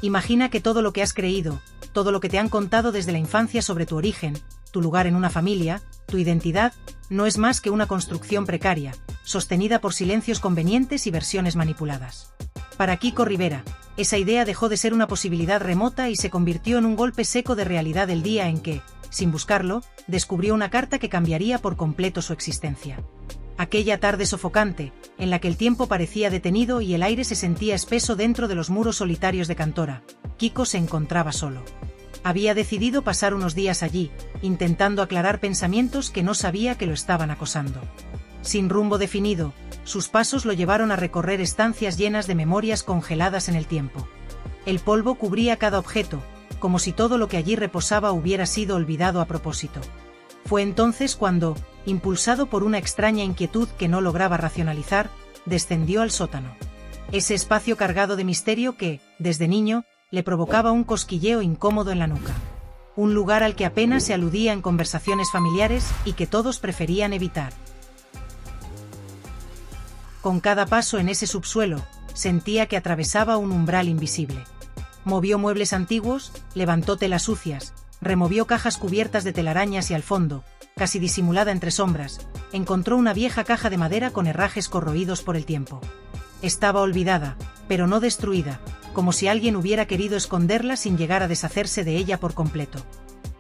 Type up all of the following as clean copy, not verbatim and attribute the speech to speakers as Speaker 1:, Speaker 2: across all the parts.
Speaker 1: Imagina que todo lo que has creído, todo lo que te han contado desde la infancia sobre tu origen, tu lugar en una familia, tu identidad, no es más que una construcción precaria, sostenida por silencios convenientes y versiones manipuladas. Para Kiko Rivera, esa idea dejó de ser una posibilidad remota y se convirtió en un golpe seco de realidad el día en que, sin buscarlo, descubrió una carta que cambiaría por completo su existencia. Aquella tarde sofocante, en la que el tiempo parecía detenido y el aire se sentía espeso dentro de los muros solitarios de Cantora, Kiko se encontraba solo. Había decidido pasar unos días allí, intentando aclarar pensamientos que no sabía que lo estaban acosando. Sin rumbo definido, sus pasos lo llevaron a recorrer estancias llenas de memorias congeladas en el tiempo. El polvo cubría cada objeto, como si todo lo que allí reposaba hubiera sido olvidado a propósito. Fue entonces cuando, impulsado por una extraña inquietud que no lograba racionalizar, descendió al sótano. Ese espacio cargado de misterio que, desde niño, le provocaba un cosquilleo incómodo en la nuca. Un lugar al que apenas se aludía en conversaciones familiares y que todos preferían evitar. Con cada paso en ese subsuelo, sentía que atravesaba un umbral invisible. Movió muebles antiguos, levantó telas sucias, removió cajas cubiertas de telarañas y al fondo, casi disimulada entre sombras, encontró una vieja caja de madera con herrajes corroídos por el tiempo. Estaba olvidada, pero no destruida, como si alguien hubiera querido esconderla sin llegar a deshacerse de ella por completo.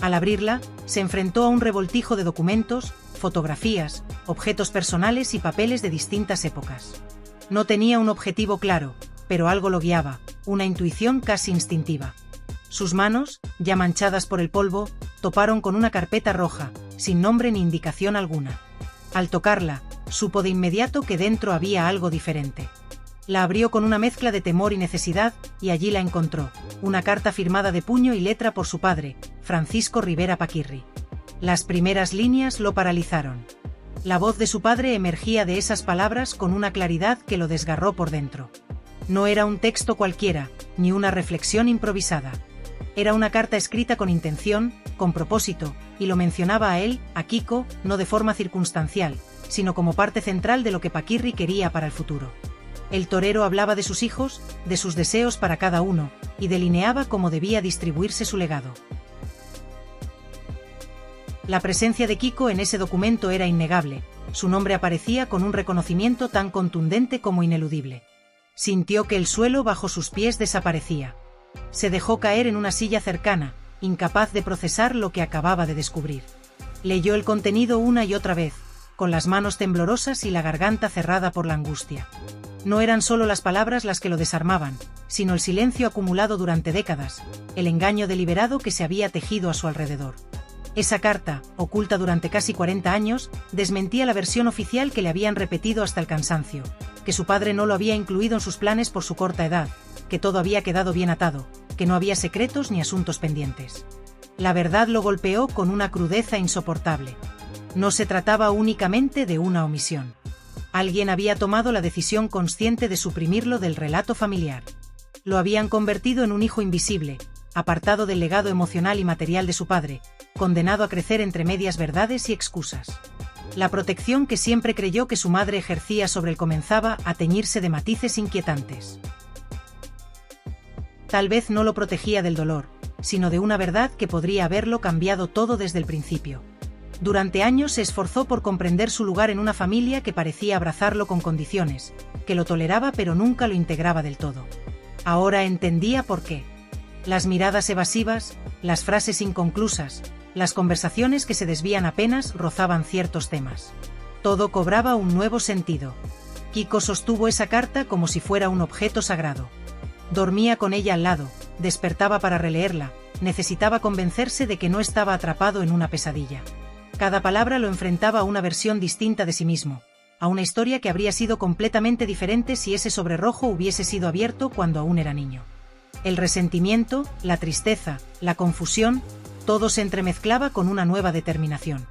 Speaker 1: Al abrirla, se enfrentó a un revoltijo de documentos, fotografías, objetos personales y papeles de distintas épocas. No tenía un objetivo claro, pero algo lo guiaba, una intuición casi instintiva. Sus manos, ya manchadas por el polvo, toparon con una carpeta roja, sin nombre ni indicación alguna. Al tocarla, supo de inmediato que dentro había algo diferente. La abrió con una mezcla de temor y necesidad, y allí la encontró, una carta firmada de puño y letra por su padre, Francisco Rivera Paquirri. Las primeras líneas lo paralizaron. La voz de su padre emergía de esas palabras con una claridad que lo desgarró por dentro. No era un texto cualquiera, ni una reflexión improvisada. Era una carta escrita con intención, con propósito, y lo mencionaba a él, a Kiko, no de forma circunstancial, sino como parte central de lo que Paquirri quería para el futuro. El torero hablaba de sus hijos, de sus deseos para cada uno, y delineaba cómo debía distribuirse su legado. La presencia de Kiko en ese documento era innegable, su nombre aparecía con un reconocimiento tan contundente como ineludible. Sintió que el suelo bajo sus pies desaparecía. Se dejó caer en una silla cercana, incapaz de procesar lo que acababa de descubrir. Leyó el contenido una y otra vez, con las manos temblorosas y la garganta cerrada por la angustia. No eran solo las palabras las que lo desarmaban, sino el silencio acumulado durante décadas, el engaño deliberado que se había tejido a su alrededor. Esa carta, oculta durante casi 40 años, desmentía la versión oficial que le habían repetido hasta el cansancio, que su padre no lo había incluido en sus planes por su corta edad, que todo había quedado bien atado, que no había secretos ni asuntos pendientes. La verdad lo golpeó con una crudeza insoportable. No se trataba únicamente de una omisión. Alguien había tomado la decisión consciente de suprimirlo del relato familiar. Lo habían convertido en un hijo invisible, apartado del legado emocional y material de su padre, condenado a crecer entre medias verdades y excusas. La protección que siempre creyó que su madre ejercía sobre él comenzaba a teñirse de matices inquietantes. Tal vez no lo protegía del dolor, sino de una verdad que podría haberlo cambiado todo desde el principio. Durante años se esforzó por comprender su lugar en una familia que parecía abrazarlo con condiciones, que lo toleraba pero nunca lo integraba del todo. Ahora entendía por qué. Las miradas evasivas, las frases inconclusas, las conversaciones que se desvían apenas rozaban ciertos temas. Todo cobraba un nuevo sentido. Kiko sostuvo esa carta como si fuera un objeto sagrado. Dormía con ella al lado, despertaba para releerla, necesitaba convencerse de que no estaba atrapado en una pesadilla. Cada palabra lo enfrentaba a una versión distinta de sí mismo, a una historia que habría sido completamente diferente si ese sobre rojo hubiese sido abierto cuando aún era niño. El resentimiento, la tristeza, la confusión, todo se entremezclaba con una nueva determinación.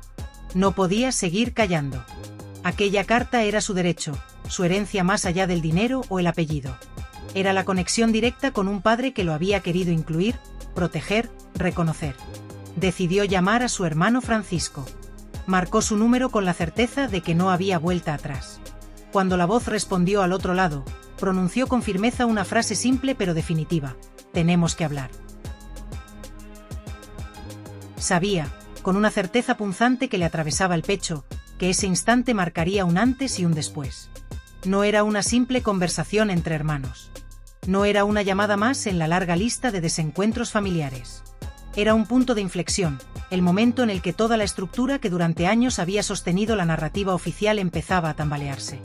Speaker 1: No podía seguir callando. Aquella carta era su derecho, su herencia más allá del dinero o el apellido. Era la conexión directa con un padre que lo había querido incluir, proteger, reconocer. Decidió llamar a su hermano Francisco. Marcó su número con la certeza de que no había vuelta atrás. Cuando la voz respondió al otro lado, pronunció con firmeza una frase simple pero definitiva: tenemos que hablar. Sabía, con una certeza punzante que le atravesaba el pecho, que ese instante marcaría un antes y un después. No era una simple conversación entre hermanos. No era una llamada más en la larga lista de desencuentros familiares. Era un punto de inflexión, el momento en el que toda la estructura que durante años había sostenido la narrativa oficial empezaba a tambalearse.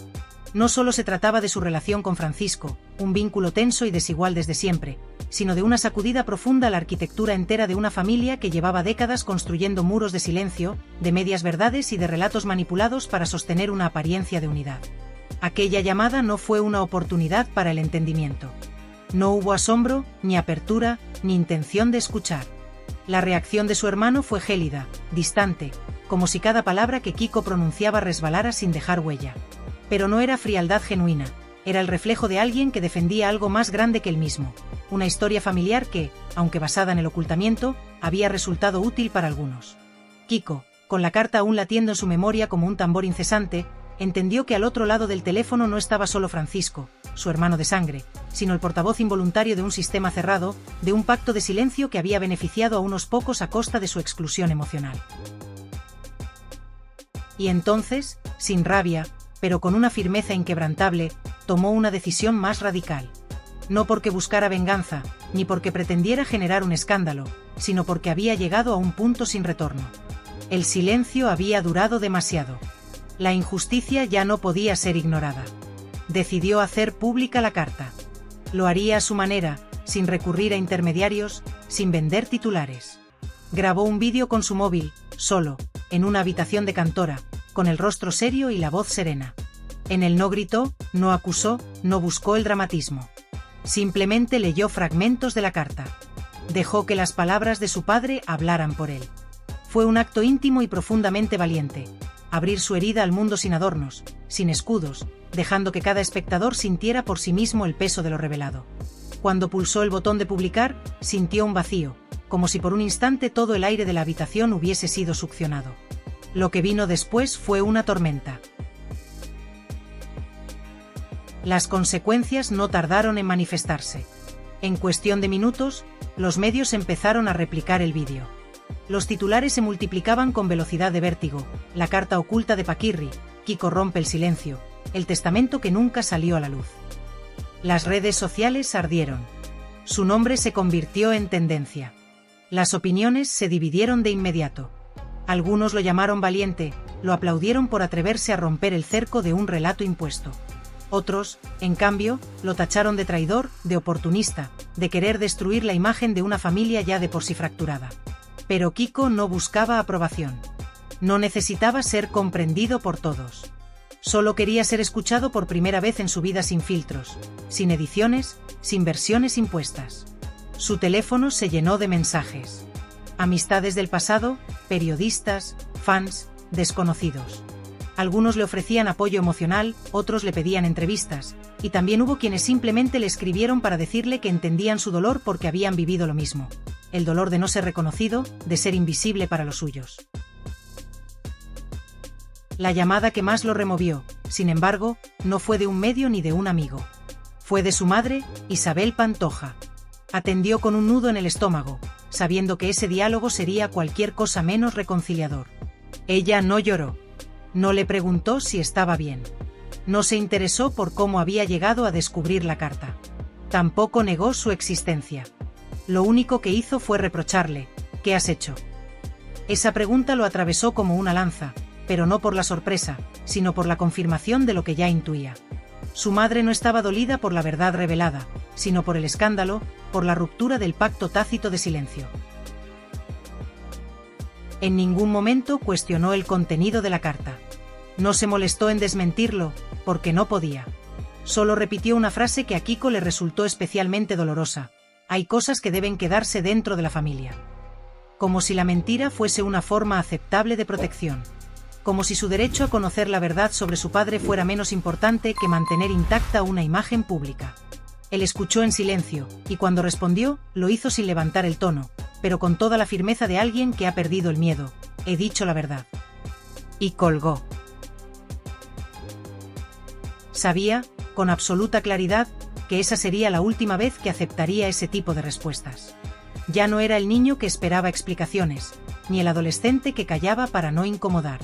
Speaker 1: No solo se trataba de su relación con Francisco, un vínculo tenso y desigual desde siempre, sino de una sacudida profunda a la arquitectura entera de una familia que llevaba décadas construyendo muros de silencio, de medias verdades y de relatos manipulados para sostener una apariencia de unidad. Aquella llamada no fue una oportunidad para el entendimiento. No hubo asombro, ni apertura, ni intención de escuchar. La reacción de su hermano fue gélida, distante, como si cada palabra que Kiko pronunciaba resbalara sin dejar huella. Pero no era frialdad genuina, era el reflejo de alguien que defendía algo más grande que él mismo, una historia familiar que, aunque basada en el ocultamiento, había resultado útil para algunos. Kiko, con la carta aún latiendo en su memoria como un tambor incesante, entendió que al otro lado del teléfono no estaba solo Francisco, su hermano de sangre, sino el portavoz involuntario de un sistema cerrado, de un pacto de silencio que había beneficiado a unos pocos a costa de su exclusión emocional. Y entonces, sin rabia, pero con una firmeza inquebrantable, tomó una decisión más radical. No porque buscara venganza, ni porque pretendiera generar un escándalo, sino porque había llegado a un punto sin retorno. El silencio había durado demasiado. La injusticia ya no podía ser ignorada. Decidió hacer pública la carta. Lo haría a su manera, sin recurrir a intermediarios, sin vender titulares. Grabó un vídeo con su móvil, solo, en una habitación de cantora, con el rostro serio y la voz serena. En él no gritó, no acusó, no buscó el dramatismo. Simplemente leyó fragmentos de la carta. Dejó que las palabras de su padre hablaran por él. Fue un acto íntimo y profundamente valiente. Abrir su herida al mundo sin adornos, sin escudos, dejando que cada espectador sintiera por sí mismo el peso de lo revelado. Cuando pulsó el botón de publicar, sintió un vacío, como si por un instante todo el aire de la habitación hubiese sido succionado. Lo que vino después fue una tormenta. Las consecuencias no tardaron en manifestarse. En cuestión de minutos, los medios empezaron a replicar el vídeo. Los titulares se multiplicaban con velocidad de vértigo: la carta oculta de Paquirri, Kiko rompe el silencio, el testamento que nunca salió a la luz. Las redes sociales ardieron. Su nombre se convirtió en tendencia. Las opiniones se dividieron de inmediato. Algunos lo llamaron valiente, lo aplaudieron por atreverse a romper el cerco de un relato impuesto. Otros, en cambio, lo tacharon de traidor, de oportunista, de querer destruir la imagen de una familia ya de por sí fracturada. Pero Kiko no buscaba aprobación. No necesitaba ser comprendido por todos. Solo quería ser escuchado por primera vez en su vida sin filtros, sin ediciones, sin versiones impuestas. Su teléfono se llenó de mensajes. Amistades del pasado, periodistas, fans, desconocidos. Algunos le ofrecían apoyo emocional, otros le pedían entrevistas, y también hubo quienes simplemente le escribieron para decirle que entendían su dolor porque habían vivido lo mismo. El dolor de no ser reconocido, de ser invisible para los suyos. La llamada que más lo removió, sin embargo, no fue de un medio ni de un amigo. Fue de su madre, Isabel Pantoja. Atendió con un nudo en el estómago, sabiendo que ese diálogo sería cualquier cosa menos reconciliador. Ella no lloró. No le preguntó si estaba bien. No se interesó por cómo había llegado a descubrir la carta. Tampoco negó su existencia. Lo único que hizo fue reprocharle: ¿qué has hecho? Esa pregunta lo atravesó como una lanza, pero no por la sorpresa, sino por la confirmación de lo que ya intuía. Su madre no estaba dolida por la verdad revelada, sino por el escándalo, por la ruptura del pacto tácito de silencio. En ningún momento cuestionó el contenido de la carta. No se molestó en desmentirlo, porque no podía. Solo repitió una frase que a Kiko le resultó especialmente dolorosa: hay cosas que deben quedarse dentro de la familia. Como si la mentira fuese una forma aceptable de protección. Como si su derecho a conocer la verdad sobre su padre fuera menos importante que mantener intacta una imagen pública. Él escuchó en silencio, y cuando respondió, lo hizo sin levantar el tono, pero con toda la firmeza de alguien que ha perdido el miedo: he dicho la verdad. Y colgó. Sabía, con absoluta claridad, que esa sería la última vez que aceptaría ese tipo de respuestas. Ya no era el niño que esperaba explicaciones, ni el adolescente que callaba para no incomodar.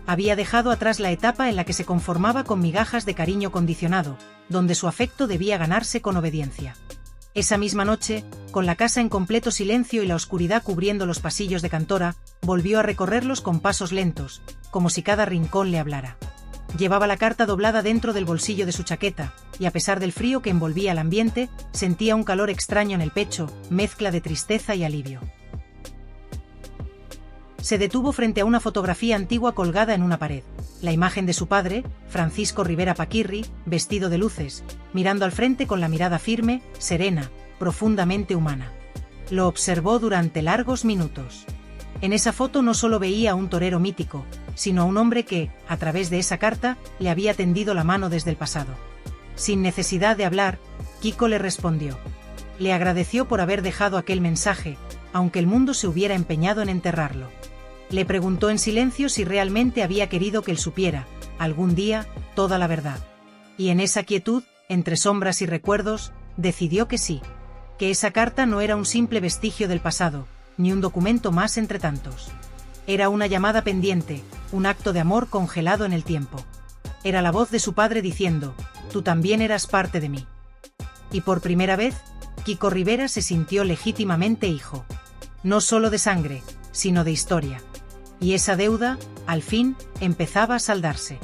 Speaker 1: Había dejado atrás la etapa en la que se conformaba con migajas de cariño condicionado, donde su afecto debía ganarse con obediencia. Esa misma noche, con la casa en completo silencio y la oscuridad cubriendo los pasillos de Cantora, volvió a recorrerlos con pasos lentos, como si cada rincón le hablara. Llevaba la carta doblada dentro del bolsillo de su chaqueta, y a pesar del frío que envolvía el ambiente, sentía un calor extraño en el pecho, mezcla de tristeza y alivio. Se detuvo frente a una fotografía antigua colgada en una pared. La imagen de su padre, Francisco Rivera Paquirri, vestido de luces, mirando al frente con la mirada firme, serena, profundamente humana. Lo observó durante largos minutos. En esa foto no solo veía a un torero mítico, sino a un hombre que, a través de esa carta, le había tendido la mano desde el pasado. Sin necesidad de hablar, Kiko le respondió. Le agradeció por haber dejado aquel mensaje, aunque el mundo se hubiera empeñado en enterrarlo. Le preguntó en silencio si realmente había querido que él supiera, algún día, toda la verdad. Y en esa quietud, entre sombras y recuerdos, decidió que sí. Que esa carta no era un simple vestigio del pasado, ni un documento más entre tantos. Era una llamada pendiente, un acto de amor congelado en el tiempo. Era la voz de su padre diciendo, tú también eras parte de mí. Y por primera vez, Kiko Rivera se sintió legítimamente hijo. No solo de sangre, sino de historia. Y esa deuda, al fin, empezaba a saldarse.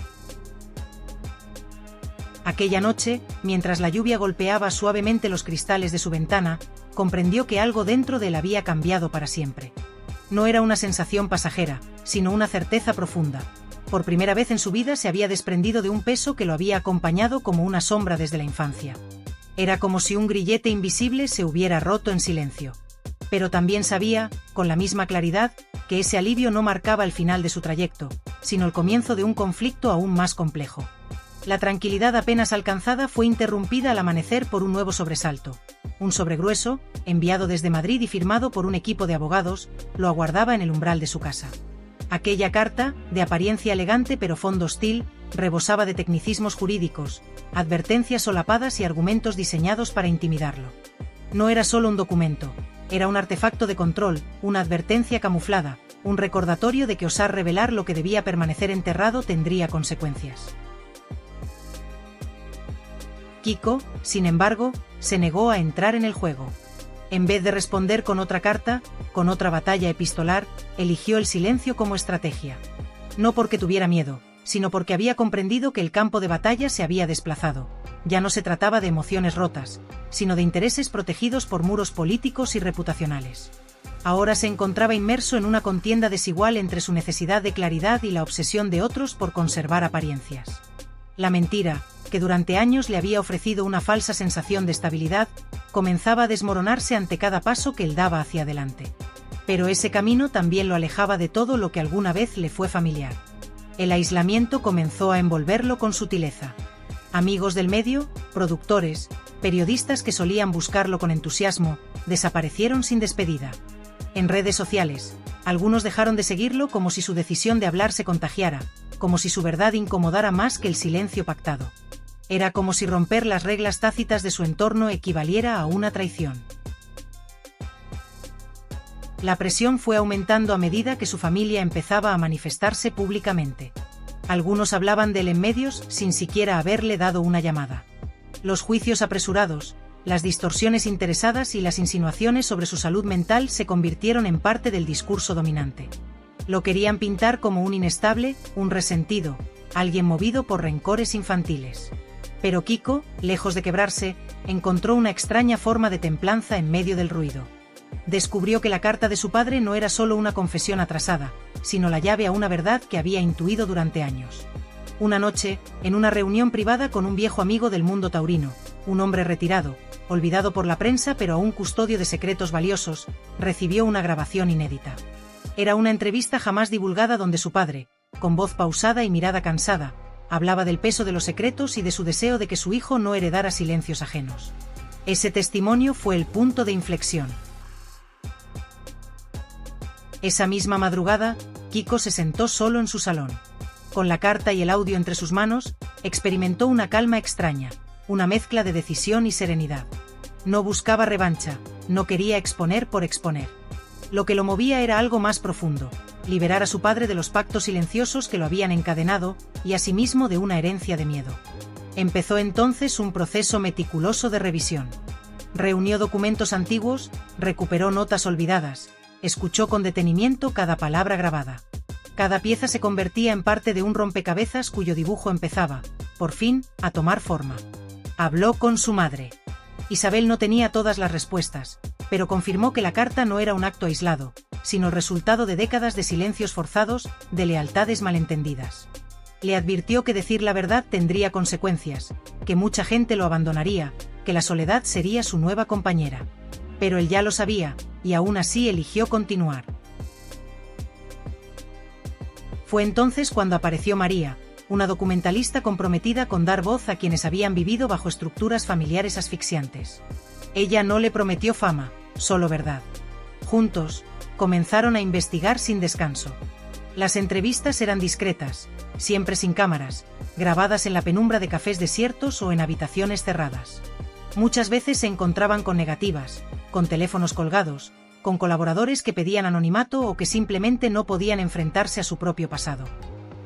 Speaker 1: Aquella noche, mientras la lluvia golpeaba suavemente los cristales de su ventana, comprendió que algo dentro de él había cambiado para siempre. No era una sensación pasajera, sino una certeza profunda. Por primera vez en su vida se había desprendido de un peso que lo había acompañado como una sombra desde la infancia. Era como si un grillete invisible se hubiera roto en silencio. Pero también sabía, con la misma claridad, que ese alivio no marcaba el final de su trayecto, sino el comienzo de un conflicto aún más complejo. La tranquilidad apenas alcanzada fue interrumpida al amanecer por un nuevo sobresalto. Un sobre grueso, enviado desde Madrid y firmado por un equipo de abogados, lo aguardaba en el umbral de su casa. Aquella carta, de apariencia elegante pero fondo hostil, rebosaba de tecnicismos jurídicos, advertencias solapadas y argumentos diseñados para intimidarlo. No era solo un documento, era un artefacto de control, una advertencia camuflada, un recordatorio de que osar revelar lo que debía permanecer enterrado tendría consecuencias. Kiko, sin embargo, se negó a entrar en el juego. En vez de responder con otra carta, con otra batalla epistolar, eligió el silencio como estrategia. No porque tuviera miedo, sino porque había comprendido que el campo de batalla se había desplazado. Ya no se trataba de emociones rotas, sino de intereses protegidos por muros políticos y reputacionales. Ahora se encontraba inmerso en una contienda desigual entre su necesidad de claridad y la obsesión de otros por conservar apariencias. La mentira, que durante años le había ofrecido una falsa sensación de estabilidad, comenzaba a desmoronarse ante cada paso que él daba hacia adelante. Pero ese camino también lo alejaba de todo lo que alguna vez le fue familiar. El aislamiento comenzó a envolverlo con sutileza. Amigos del medio, productores, periodistas que solían buscarlo con entusiasmo, desaparecieron sin despedida. En redes sociales, algunos dejaron de seguirlo como si su decisión de hablar se contagiara, como si su verdad incomodara más que el silencio pactado. Era como si romper las reglas tácitas de su entorno equivaliera a una traición. La presión fue aumentando a medida que su familia empezaba a manifestarse públicamente. Algunos hablaban de él en medios sin siquiera haberle dado una llamada. Los juicios apresurados, las distorsiones interesadas y las insinuaciones sobre su salud mental se convirtieron en parte del discurso dominante. Lo querían pintar como un inestable, un resentido, alguien movido por rencores infantiles. Pero Kiko, lejos de quebrarse, encontró una extraña forma de templanza en medio del ruido. Descubrió que la carta de su padre no era solo una confesión atrasada, sino la llave a una verdad que había intuido durante años. Una noche, en una reunión privada con un viejo amigo del mundo taurino, un hombre retirado, olvidado por la prensa pero aún custodio de secretos valiosos, recibió una grabación inédita. Era una entrevista jamás divulgada donde su padre, con voz pausada y mirada cansada, hablaba del peso de los secretos y de su deseo de que su hijo no heredara silencios ajenos. Ese testimonio fue el punto de inflexión. Esa misma madrugada, Kiko se sentó solo en su salón. Con la carta y el audio entre sus manos, experimentó una calma extraña. una mezcla de decisión y serenidad. No buscaba revancha, no quería exponer por exponer. Lo que lo movía era algo más profundo: liberar a su padre de los pactos silenciosos que lo habían encadenado, y asimismo de una herencia de miedo. Empezó entonces un proceso meticuloso de revisión. Reunió documentos antiguos, recuperó notas olvidadas, escuchó con detenimiento cada palabra grabada. Cada pieza se convertía en parte de un rompecabezas cuyo dibujo empezaba, por fin, a tomar forma. Habló con su madre. Isabel no tenía todas las respuestas, pero confirmó que la carta no era un acto aislado, sino el resultado de décadas de silencios forzados, de lealtades malentendidas. Le advirtió que decir la verdad tendría consecuencias, que mucha gente lo abandonaría, que la soledad sería su nueva compañera. Pero él ya lo sabía, y aún así eligió continuar. Fue entonces cuando apareció María, una documentalista comprometida con dar voz a quienes habían vivido bajo estructuras familiares asfixiantes. Ella no le prometió fama, solo verdad. Juntos, comenzaron a investigar sin descanso. Las entrevistas eran discretas, siempre sin cámaras, grabadas en la penumbra de cafés desiertos o en habitaciones cerradas. Muchas veces se encontraban con negativas, con teléfonos colgados, con colaboradores que pedían anonimato o que simplemente no podían enfrentarse a su propio pasado.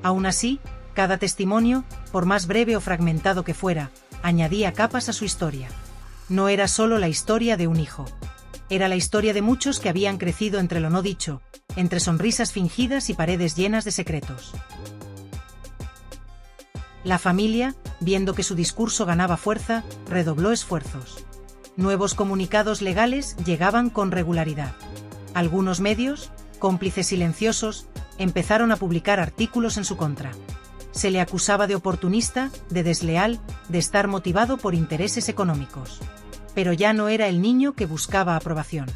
Speaker 1: Aún así, cada testimonio, por más breve o fragmentado que fuera, añadía capas a su historia. No era solo la historia de un hijo. Era la historia de muchos que habían crecido entre lo no dicho, entre sonrisas fingidas y paredes llenas de secretos. La familia, viendo que su discurso ganaba fuerza, redobló esfuerzos. Nuevos comunicados legales llegaban con regularidad. Algunos medios, cómplices silenciosos, empezaron a publicar artículos en su contra. Se le acusaba de oportunista, de desleal, de estar motivado por intereses económicos. Pero ya no era el niño que buscaba aprobación.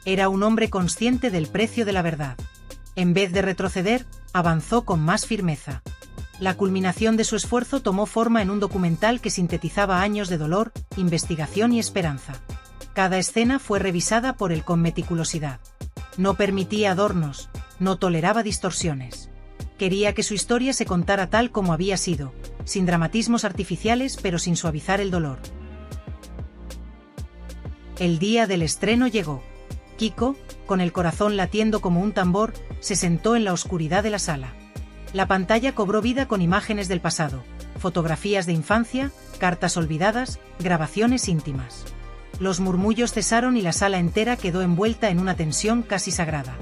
Speaker 1: Era un hombre consciente del precio de la verdad. En vez de retroceder, avanzó con más firmeza. La culminación de su esfuerzo tomó forma en un documental que sintetizaba años de dolor, investigación y esperanza. Cada escena fue revisada por él con meticulosidad. No permitía adornos, no toleraba distorsiones. Quería que su historia se contara tal como había sido, sin dramatismos artificiales pero sin suavizar el dolor. El día del estreno llegó. Kiko, con el corazón latiendo como un tambor, se sentó en la oscuridad de la sala. La pantalla cobró vida con imágenes del pasado, fotografías de infancia, cartas olvidadas, grabaciones íntimas. Los murmullos cesaron y la sala entera quedó envuelta en una tensión casi sagrada.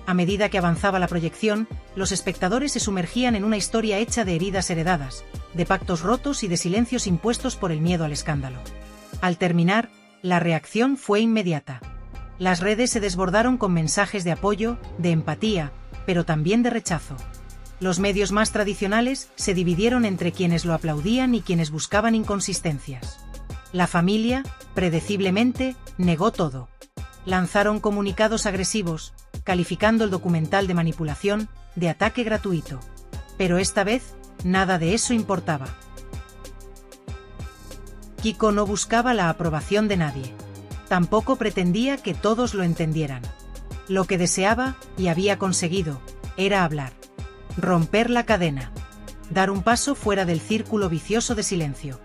Speaker 1: A medida que avanzaba la proyección, los espectadores se sumergían en una historia hecha de heridas heredadas, de pactos rotos y de silencios impuestos por el miedo al escándalo. Al terminar, la reacción fue inmediata. Las redes se desbordaron con mensajes de apoyo, de empatía, pero también de rechazo. Los medios más tradicionales se dividieron entre quienes lo aplaudían y quienes buscaban inconsistencias. La familia, predeciblemente, negó todo. Lanzaron comunicados agresivos, calificando el documental de manipulación, de ataque gratuito. Pero esta vez, nada de eso importaba. Kiko no buscaba la aprobación de nadie. Tampoco pretendía que todos lo entendieran. Lo que deseaba, y había conseguido, era hablar. Romper la cadena. Dar un paso fuera del círculo vicioso de silencio.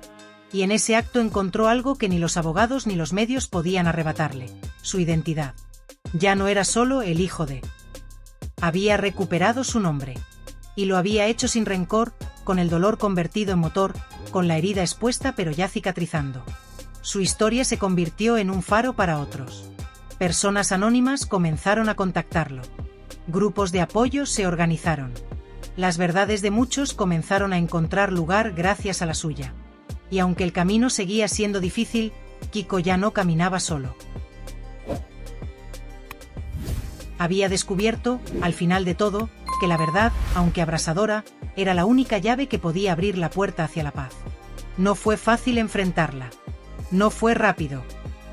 Speaker 1: Y en ese acto encontró algo que ni los abogados ni los medios podían arrebatarle: su identidad. Ya no era solo el hijo de. Había recuperado su nombre. Y lo había hecho sin rencor, con el dolor convertido en motor, con la herida expuesta pero ya cicatrizando. Su historia se convirtió en un faro para otros. Personas anónimas comenzaron a contactarlo. Grupos de apoyo se organizaron. Las verdades de muchos comenzaron a encontrar lugar gracias a la suya. Y aunque el camino seguía siendo difícil, Kiko ya no caminaba solo. Había descubierto, al final de todo, que la verdad, aunque abrasadora, era la única llave que podía abrir la puerta hacia la paz. No fue fácil enfrentarla. No fue rápido.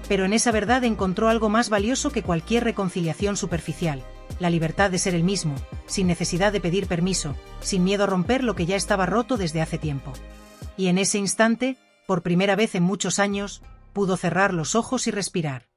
Speaker 1: Pero en esa verdad encontró algo más valioso que cualquier reconciliación superficial: la libertad de ser el mismo, sin necesidad de pedir permiso, sin miedo a romper lo que ya estaba roto desde hace tiempo. Y en ese instante, por primera vez en muchos años, pudo cerrar los ojos y respirar.